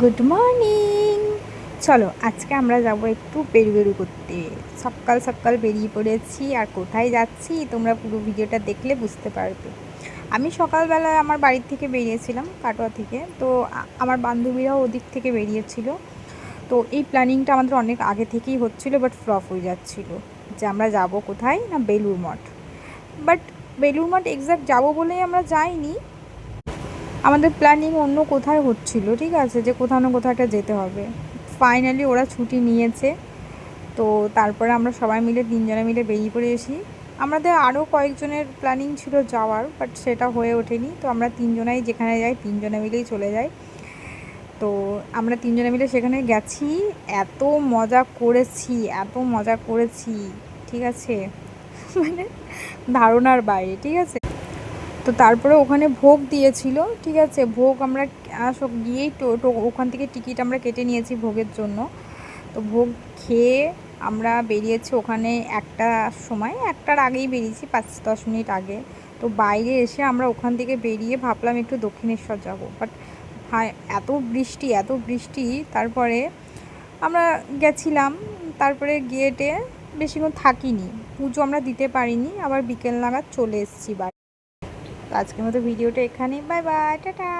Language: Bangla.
Good morning. চলো আজকে আমরা যাব একটু বেরু করতে। সকাল সকাল বেরিয়ে পড়েছি, আর কোথায় যাচ্ছি তোমরা পুরো ভিডিওটা দেখলে বুঝতে পারবে। আমি সকালবেলায় আমার বাড়ির থেকে বেরিয়েছিলাম, কাটোয়া থেকে। তো আমার বান্ধবীরাও ওদিক থেকে বেরিয়েছিল। তো এই প্ল্যানিংটা আমাদের অনেক আগে থেকেই হচ্ছিল, বাট ফ্লপ হয়ে যাচ্ছিল যে আমরা যাব কোথায় না বেলুড় মঠ। বাট বেলুড় মঠ এক্স্যাক্ট যাবো বলেই আমরা যাইনি, আমাদের প্ল্যানিং অন্য কোথায় হচ্ছিল, ঠিক আছে, যে কোথাও না কোথাও একটা যেতে হবে। ফাইনালি ওরা ছুটি নিয়েছে, তো তারপরে আমরা সবাই মিলে 3 জনে মিলে বেরিয়ে পড়েছি। আমাদের আরও কয়েকজনের প্ল্যানিং ছিল যাওয়ার, বাট সেটা হয়ে ওঠেনি। তো আমরা 3জনাই যেখানে যাই 3জনে মিলেই চলে যাই। তো আমরা 3জনে মিলে সেখানে গেছি, এত মজা করেছি, এত মজা করেছি, ঠিক আছে, মানে ধারণার বাইরে, ঠিক আছে। তো তারপরে ওখানে ভোগ দিয়েছিল, ঠিক আছে, ভোগ আমরা সব গিয়েই ওখান থেকে টিকিট আমরা কেটে নিয়েছি ভোগের জন্য। তো ভোগ খেয়ে আমরা বেরিয়েছি ওখানে একটার আগেই বেরিয়েছি, 5-10 মিনিট আগে। তো বাইরে এসে আমরা ওখান থেকে বেরিয়ে ভাবলাম একটু দক্ষিণেশ্বর যাব, বাট এত বৃষ্টি। তারপরে আমরা গেছিলাম, তারপরে গেটে বেশিক্ষণ থাকিনি, পুজো আমরা দিতে পারিনি, আবার বিকেল নাগাদ চলে এসেছি বাড়ি। তো আজকের মতো ভিডিওটা এখানেই, বাই বাই, টাটা।